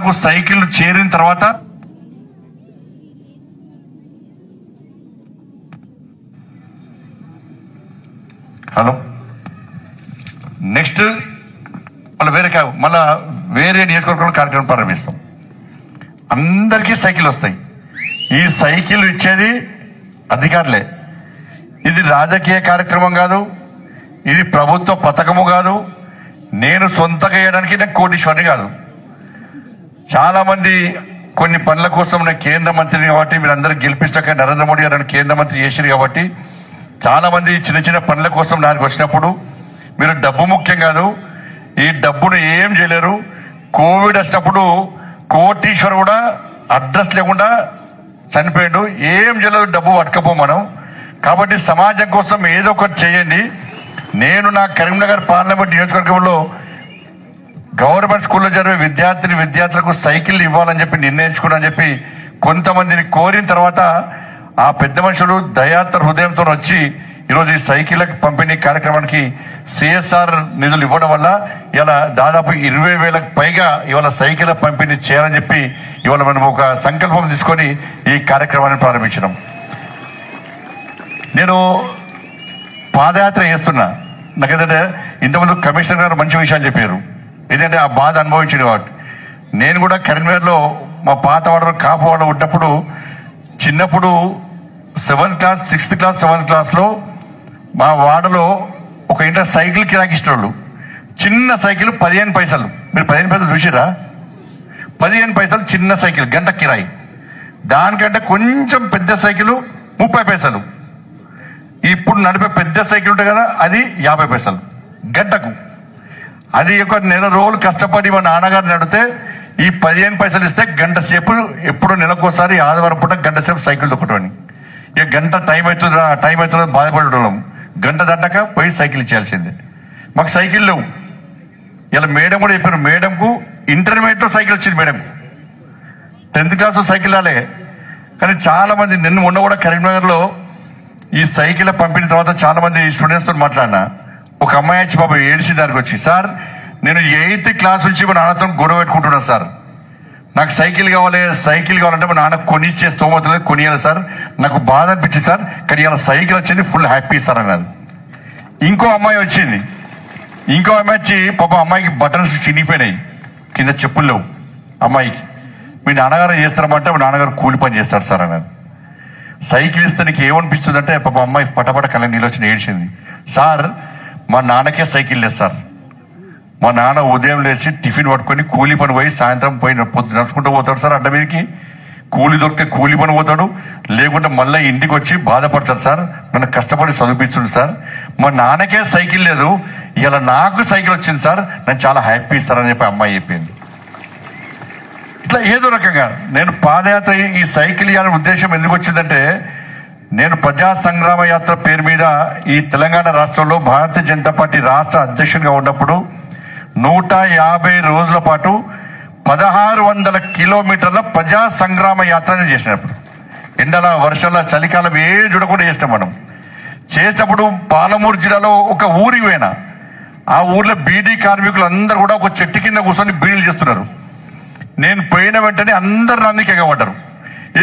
పేదలకు సైకిల్ చేరిన తర్వాత హలో నెక్స్ట్ మళ్ళా వేరే నియోజకవర్గంలో కార్యక్రమం ప్రారంభిస్తాం. అందరికీ సైకిల్ వస్తాయి. ఈ సైకిల్ ఇచ్చేది అధికారులే. ఇది రాజకీయ కార్యక్రమం కాదు, ఇది ప్రభుత్వ పథకము కాదు. నేను సొంతగా వేయడానికి నాకు కోటీశ్వరిని కాదు. చాలా మంది కొన్ని పనుల కోసం నేను కేంద్ర మంత్రిని కాబట్టి మీరు అందరూ గెలిపించాక నరేంద్ర మోడీ గారు కేంద్ర మంత్రి చేశారు కాబట్టి చాలా మంది చిన్న చిన్న పనుల కోసం నాకు వచ్చినప్పుడు మీరు డబ్బు ముఖ్యం కాదు, ఈ డబ్బును ఏం చేయలేరు. కోవిడ్ వచ్చినప్పుడు కోటీశ్వరు కూడా అడ్రస్ లేకుండా చనిపోయాడు. ఏం చేయలేదు, డబ్బు పట్టుకపో మనం. కాబట్టి సమాజం కోసం ఏదో ఒకటి చేయండి. నేను నా కరీంనగర్ పార్లమెంట్ నియోజకవర్గంలో గవర్నమెంట్ స్కూల్లో జరిగే విద్యార్థులకు సైకిల్ ఇవ్వాలని చెప్పి నిర్ణయించుకున్నాను చెప్పి కొంతమందిని కోరిన తర్వాత ఆ పెద్ద మనుషులు దయాత్ర హృదయంతో వచ్చి ఈరోజు ఈ సైకిల్ పంపిణీ కార్యక్రమానికి సిఎస్ఆర్ నిధులు ఇవ్వడం వల్ల ఇలా దాదాపు 20,000కు పైగా ఇవాళ సైకిల్ పంపిణీ చేయాలని చెప్పి ఇవాళ మనం ఒక సంకల్పం తీసుకొని ఈ కార్యక్రమాన్ని ప్రారంభించినాం. నేను పాదయాత్ర చేస్తున్నా. నాకేంటంటే ఇంతకుముందు కమిషనర్ గారు మంచి విషయాలు చెప్పారు. ఏంటంటే ఆ బాధ అనుభవించిన వాడు. నేను కూడా కరీంనగర్లో మా పాత వాడలో కాపు వాళ్ళు ఉన్నప్పుడు చిన్నప్పుడు 7th class 6th class 7th క్లాస్లో మా వాడలో ఒక ఇంటర్ సైకిల్ కిరాకి ఇష్టోళ్ళు. చిన్న సైకిల్ 15 పైసలు. మీరు 15 పైసలు చూసిరా? 15 పైసలు చిన్న సైకిల్, గంట కిరాయి. దానికంటే కొంచెం పెద్ద సైకిల్ 30 పైసలు. ఇప్పుడు నడిపే పెద్ద సైకిల్ ఉంటుంది కదా, అది 50 పైసలు గంటకు. అది ఒక నెల రోజులు కష్టపడి మా నాన్నగారు నడితే ఈ 15 పైసలు ఇస్తే గంట సేపు, ఎప్పుడు నెలకోసారి ఆదివారం పూట గంట సేపు సైకిల్ దొక్కటని. ఇక గంట టైం అవుతుందో బాధపడటం. గంట దాటాక పోయి సైకిల్ ఇచ్చేయాల్సిందే. మాకు సైకిల్ లేవు. ఇలా మేడం కూడా చెప్పారు, మేడంకు ఇంటర్మీడియట్లో సైకిల్ వచ్చింది, మేడంకు 10th క్లాస్ సైకిల్ రాలే. కానీ చాలా మంది నిన్న మొన్న కూడా కరీంనగర్లో ఈ సైకిల్ పంపిన తర్వాత చాలా మంది స్టూడెంట్స్ తో మాట్లాడినా. ఒక అమ్మాయి వచ్చి బాబా ఏడిసి దానికి వచ్చి, సార్ నేను 8th క్లాస్ నుంచి మా నాన్నతో గొడవ పెట్టుకుంటున్నాను సార్, నాకు సైకిల్ కావాలంటే మా నాన్న కొనిచ్చే స్తోమత లేదు, కొనియాలి సార్, నాకు బాధ అనిపించింది సార్, కానీ ఇలా సైకిల్ వచ్చింది, ఫుల్ హ్యాపీ సార్ అన్నది. ఇంకో అమ్మాయి వచ్చి పాప అమ్మాయికి బటన్స్ చినిగిపోయినాయి, కింద చెప్పులు లేవు అమ్మాయికి. మీ నాన్నగారు చేస్తారమంటే మా నాన్నగారు కూలి పని చేస్తారు సార్ అన్నది. సైకిల్ ఇస్తే నీకు ఏమనిపిస్తుంది అంటే పాప అమ్మాయి పటపట కళ్ళ నీళ్ళు వచ్చి ఏడ్చింది. సార్ మా నాన్నకే సైకిల్ లేదు సార్, మా నాన్న ఉదయం లేచి టిఫిన్ పట్టుకొని కూలి పని పోయి సాయంత్రం పోయి నడుచుకుంటూ పోతాడు సార్. అడ్డ మీదకి కూలి దొరికితే కూలి పని పోతాడు, లేకుంటే మళ్ళీ ఇంటికి వచ్చి బాధపడతాడు సార్, నన్ను కష్టపడి చదివిస్తుంది సార్, మా నాన్నకే సైకిల్ లేదు, ఇలా నాకు సైకిల్ వచ్చింది సార్, నేను చాలా హ్యాపీ సార్ అని చెప్పి అమ్మాయి చెప్పింది. ఇట్లా ఏదో రకంగా నేను పాదయాత్ర ఈ సైకిల్ ఇవ్వాలనే ఉద్దేశం ఎందుకు వచ్చిందంటే, నేను ప్రజా సంగ్రామ యాత్ర పేరు మీద ఈ తెలంగాణ రాష్ట్రంలో భారతీయ జనతా పార్టీ రాష్ట్ర అధ్యక్షుడిగా ఉన్నప్పుడు 150 రోజుల పాటు 1600 కిలోమీటర్ల ప్రజా సంగ్రామ యాత్రని చేసినప్పుడు, ఎండల వర్షాల చలికాలం ఏ చూడకుండా చేస్తాం మనం. చేసినప్పుడు పాలమూరు జిల్లాలో ఒక ఊరికి పోయినా, ఆ ఊర్లో బీడీ కార్మికులు అందరూ కూడా ఒక చెట్టు కింద కూర్చొని బీడీలు చేస్తున్నారు. నేను పోయిన వెంటనే అందరు నన్ను ఎగబడ్డారు.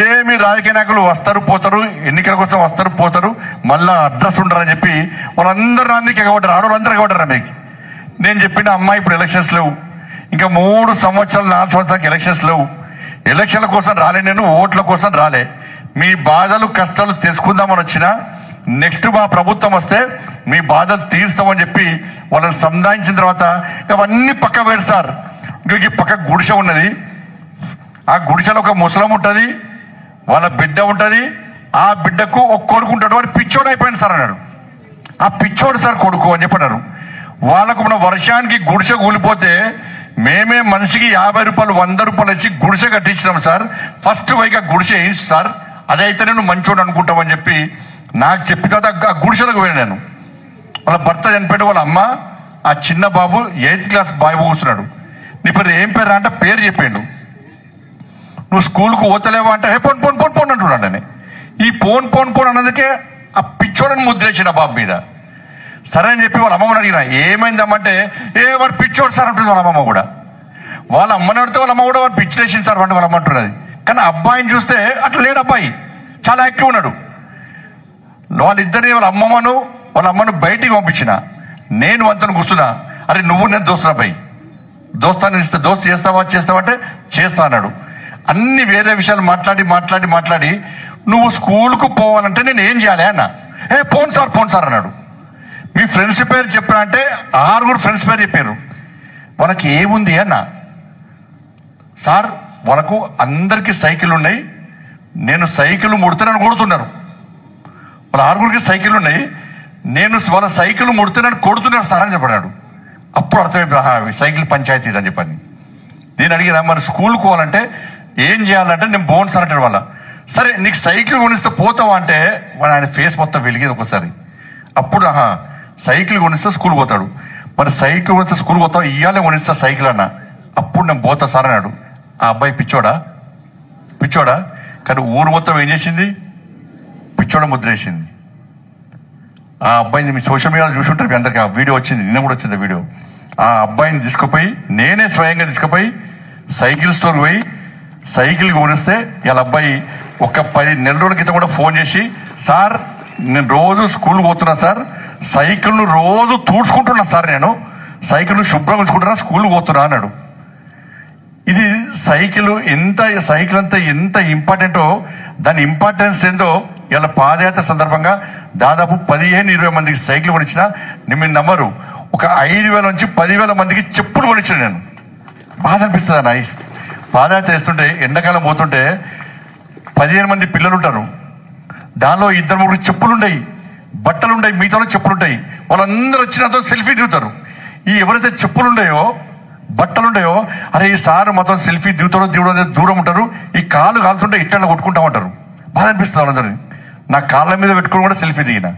ఏమి రాజకీయ నాయకులు వస్తారు పోతారు, ఎన్నికల కోసం వస్తారు పోతారు, మళ్ళా అడ్రస్ ఉండరని చెప్పి వాళ్ళందరూ నన్ను ఎగబడ్డారు. ఆడవాళ్ళందరూ ఎగబడ్డారు అన్నది. నేను చెప్పిన అమ్మాయి ఇప్పుడు ఎలక్షన్స్ లేవు, ఇంకా 3 సంవత్సరాలు 4 సంవత్సరాలకు ఎలక్షన్స్ లేవు, ఎలక్షన్ల కోసం రాలే, నేను ఓట్ల కోసం రాలే, మీ బాధలు కష్టాలు తెలుసుకుందామని వచ్చినా, నెక్స్ట్ మా ప్రభుత్వం వస్తే మీ బాధలు తీరుస్తామని చెప్పి వాళ్ళని సంధానించిన తర్వాత అవన్నీ పక్క వేరు సార్. ఇంక పక్క గుడిసె ఉన్నది, ఆ గుడిసెలో ఒక ముసలం ఉంటుంది, వాళ్ళ బిడ్డ ఉంటుంది, ఆ బిడ్డకు ఒక కొడుకు ఉంటాడు, వాడు పిచ్చోడు అయిపోయింది సార్ అన్నాడు. ఆ పిచ్చోడు సార్ కొడుకు అని చెప్పన్నారు. వాళ్ళకు మన వర్షానికి గుడిసె కూలిపోతే మేమే మనిషికి 50 రూపాయలు 100 రూపాయలు ఇచ్చి గుడిసె కట్టించినాం సార్, ఫస్ట్ వైగా గుడిసె వేయించు సార్, అదైతే నేను మంచోడు అనుకుంటామని చెప్పి నాకు చెప్పిన తర్వాత ఆ గుడిసెలకు పోయినా. నేను వాళ్ళ భర్త చనిపోయాడు, వాళ్ళ అమ్మ, ఆ చిన్న బాబు 8th క్లాస్ బాబు కూర్చున్నాడు. నీ పేరు ఏం పేరు అంటే పేరు చెప్పాడు. నువ్వు స్కూల్కు పోతలేవా అంటే పోన్ పోన్ పోన్ పోన్ అంటున్నాడు. అని ఈ పోన్ పోన్ పోన్ అన్నందుకే ఆ పిచ్చోడని ముద్రేసిన బాబు మీద. సరే అని చెప్పి వాళ్ళ అమ్మమ్మని అడిగిన, ఏమైందమ్మంటే వాడు పిచ్చోడు సార్ అంటుంది వాళ్ళ అమ్మమ్మ కూడా. వాళ్ళ అమ్మని అడితే వాళ్ళ అమ్మ కూడా వాళ్ళు పిచ్చిలేసింది సార్ అంటే వాళ్ళ అమ్మ అంటున్నది. కానీ అబ్బాయిని చూస్తే అట్లా లేడు, అబ్బాయి చాలా యాక్టివ్ ఉన్నాడు. వాళ్ళిద్దరిని వాళ్ళ అమ్మను బయటికి పంపించిన నేను అంతను కూర్చున్నా, అరే నువ్వు నేను దోస్తున్నా అబ్బాయి, దోస్తాను ఇస్తే దోస్తు చేస్తావా అంటే చేస్తా అన్నాడు. అన్ని వేరే విషయాలు మాట్లాడి నువ్వు స్కూల్కు పోవాలంటే నేను ఏం చేయాలి అన్న. పోను సార్ అన్నాడు. మీ ఫ్రెండ్స్ పేరు చెప్పినా అంటే 6 ఫ్రెండ్స్ పేరు చెప్పారు. వాళ్ళకి ఏముంది అన్న. సార్ వాళ్ళకు అందరికీ సైకిల్ ఉన్నాయి, నేను సైకిల్ ముడితే నన్ను కొడుతున్నారు. వాళ్ళ 6 సైకిల్ ఉన్నాయి, నేను వాళ్ళ సైకిల్ ముడితే నన్ను కొడుతున్నారు సార్ అని చెప్పాడు. అప్పుడు అర్థమైపోయింది సైకిల్ పంచాయతీ అని చెప్పని. నేను అడిగినా మరి స్కూల్కి పోవాలంటే ఏం చేయాలంటే నేను బోన్ సార్ అంటాడు. వాళ్ళ సరే నీకు సైకిల్ కొనిస్తే పోతావా అంటే ఆయన ఫేస్ మొత్తం వెలిగేది ఒకసారి. అప్పుడు సైకిల్ కొనిస్తే స్కూల్ పోతాడు. మరి సైకిల్ కొనిస్తే స్కూల్ పోతావు, ఇయ్యాలే కొనిస్తా సైకిల్ అన్న. అప్పుడు నేను పోతా సార్ అన్నాడు. ఆ అబ్బాయి పిచ్చోడా కానీ ఊరు మొత్తం ఏం చేసింది, పిచ్చోడ ముద్ర వేసింది. ఆ అబ్బాయిని మీ సోషల్ మీడియాలో చూసి ఉంటారు మీ అందరికి. ఆ వీడియో వచ్చింది, నిన్న కూడా వచ్చింది వీడియో. ఆ అబ్బాయిని తీసుకుపోయి నేనే స్వయంగా తీసుకుపోయి సైకిల్ స్టోర్ పోయి సైకిల్ కొనిస్తే ఇలా అబ్బాయి ఒక 10 నెలల రోజుల క్రితం కూడా ఫోన్ చేసి, సార్ నేను రోజు స్కూల్ పోతున్నా సార్, సైకిల్ను రోజు తూడ్చుకుంటున్నా సార్, నేను సైకిల్ను శుభ్రం ఉంచుకుంటున్నా, స్కూల్ పోతున్నా అన్నాడు. ఇది సైకిల్ అంతా ఎంత ఇంపార్టెంటో, దాని ఇంపార్టెన్స్ ఏందో ఇలా పాదయాత్ర సందర్భంగా దాదాపు 15-20 మందికి సైకిల్ కొనిచ్చిన. మీరు నమ్మరు, ఒక 5,000 నుంచి 10,000 మందికి చెప్పులు కొనిచ్చిన. నేను బాధ అనిపిస్తుంది అన్న. పాదయాత్ర చేస్తుంటే ఎండాకాలం పోతుంటే 15 మంది పిల్లలు ఉంటారు, దానిలో 2-3 చెప్పులుంటాయి, బట్టలుంటాయి, మిగతాలో చెప్పులుంటాయి. వాళ్ళందరూ వచ్చినంత సెల్ఫీ దిగుతారు. ఈ ఎవరైతే చెప్పులుంటాయో బట్టలుంటాయో, అరే ఈ సార్ మొత్తం సెల్ఫీ దిగుతాడో దూరం ఉంటారు, ఈ కాళ్ళు కాలుతుంటే ఇట్లా కొట్టుకుంటా ఉంటారు. బాధ అనిపిస్తుంది వాళ్ళందరినీ. నా కాళ్ళ మీద పెట్టుకుని కూడా సెల్ఫీ దిగిన.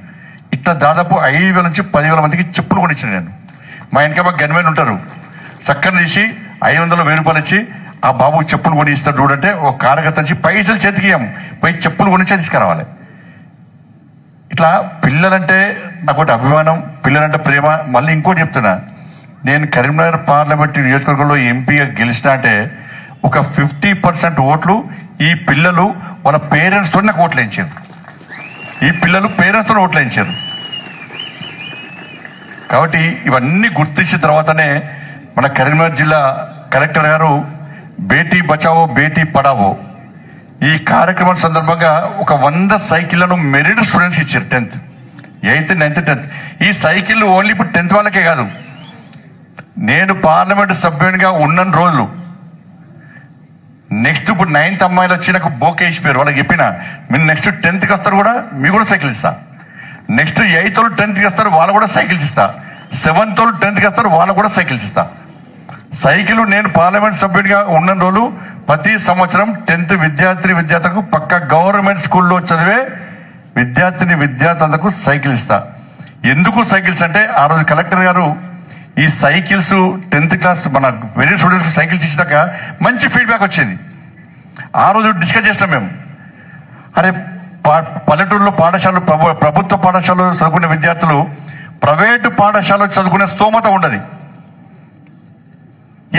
ఇట్లా దాదాపు 5,000 నుంచి 10,000 మందికి చెప్పులు కొనిచ్చిన నేను. మా వెనక మా గన్మెన్ ఉంటారు, చక్కని తీసి 500-1000 రూపాయలు ఇచ్చి ఆ బాబు చెప్పులు కొని ఇస్తాడు చూడంటే, ఒక కార్యకర్త నుంచి పైసలు చేతికియం పోయి చెప్పులు కొనిచ్చే తీసుకురావాలి. ఇట్లా పిల్లలంటే నాకు ఒకటి అభిమానం, పిల్లలంటే ప్రేమ. మళ్ళీ ఇంకోటి చెప్తున్నా, నేను కరీంనగర్ పార్లమెంట్ నియోజకవర్గంలో ఎంపీగా గెలిచిన అంటే ఒక 50% ఓట్లు ఈ పిల్లలు వాళ్ళ పేరెంట్స్తో నాకు ఓట్లు వేయించారు. ఈ పిల్లలు పేరెంట్స్తో ఓట్లు వేయించారు. కాబట్టి ఇవన్నీ గుర్తించిన తర్వాతనే మన కరీంనగర్ జిల్లా కలెక్టర్ గారు బేటీ బచావో బేటీ పడావో ఈ కార్యక్రమం సందర్భంగా ఒక 100 సైకిళ్లను మెరిట్ స్టూడెంట్స్ ఇచ్చారు. 10th, 8th, 9th, 10th. ఈ సైకిల్ ఓన్లీ ఇప్పుడు 10th వాళ్ళకే కాదు. నేను పార్లమెంట్ సభ్యునిగా ఉన్న రోజులు నెక్స్ట్ ఇప్పుడు 9th అమ్మాయిలు వచ్చి నాకు బోకే ఇచ్చిపోయారు. వాళ్ళకి చెప్పిన మీరు నెక్స్ట్ 10th వస్తారు కూడా మీకు కూడా సైకిల్ ఇస్తా. నెక్స్ట్ 8th వాళ్ళు 10th వస్తారు, వాళ్ళు కూడా సైకిల్స్ ఇస్తా. 7th వాళ్ళు 10th వస్తారు, వాళ్ళకు కూడా సైకిల్స్ ఇస్తా. సైకిల్ నేను పార్లమెంట్ సభ్యుడిగా ఉన్న రోజులు ప్రతి సంవత్సరం 10th విద్యార్థులకు పక్క గవర్నమెంట్ స్కూల్లో చదివే విద్యార్థులకు సైకిల్ ఇస్తా. ఎందుకు సైకిల్స్ అంటే ఆ రోజు కలెక్టర్ గారు ఈ సైకిల్స్ 10th క్లాస్ మన మెరిట్ స్టూడెంట్స్ సైకిల్స్ ఇచ్చినాక మంచి ఫీడ్బ్యాక్ వచ్చింది. ఆ రోజు డిస్కస్ చేస్తాం మేము, అరే పల్లెటూరులో పాఠశాలలు ప్రభుత్వ పాఠశాలలో చదువుకునే విద్యార్థులు ప్రైవేటు పాఠశాలలో చదువుకునే స్తోమత ఉండదు.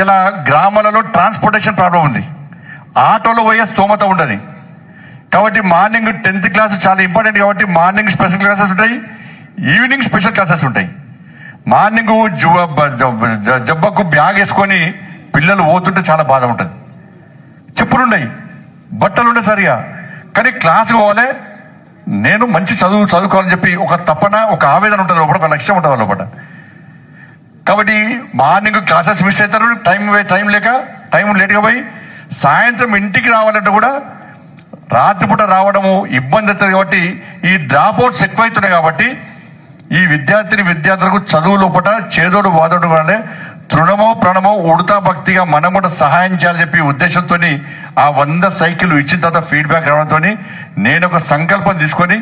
ఇలా గ్రామాలలో ట్రాన్స్పోర్టేషన్ ప్రాబ్లం ఉంది, ఆటోలో పోయే స్తోమత ఉండదు. కాబట్టి మార్నింగ్ 10th క్లాస్ చాలా ఇంపార్టెంట్. కాబట్టి మార్నింగ్ స్పెషల్ క్లాసెస్ ఉంటాయి, ఈవినింగ్ స్పెషల్ క్లాసెస్ ఉంటాయి. మార్నింగ్ జబ్బకు బ్యాగ్ వేసుకొని పిల్లలు పోతుంటే చాలా బాధ ఉంటుంది. చెప్పులున్నాయి, బట్టలు ఉండే సరిగా, కానీ క్లాస్కి పోవాలి, నేను మంచి చదువుకోవాలని చెప్పి ఒక తపన, ఒక ఆవేదన ఉంటుంది లోపల, ఒక లక్ష్యం ఉంటుంది లోపల. కాబట్టి మార్నింగ్ క్లాసెస్ మిస్ అవుతారు, టైం లేట్గా పోయి సాయంత్రం ఇంటికి రావాలంటే కూడా రాత్రిపూట రావడము ఇబ్బంది అవుతుంది. కాబట్టి ఈ డ్రాప్ అవుట్స్ ఎక్కువైతున్నాయి. కాబట్టి ఈ విద్యార్థులకు చదువు లోపల చేదోడు వాదోడు వల్లే తృణమో ప్రణమో ఉడతా భక్తిగా మనం కూడా సహాయం చేయాలని చెప్పి ఉద్దేశంతో ఆ 100 సైకిల్ ఇచ్చిన తర్వాత ఫీడ్బ్యాక్ రావడంతో నేను ఒక సంకల్పం తీసుకొని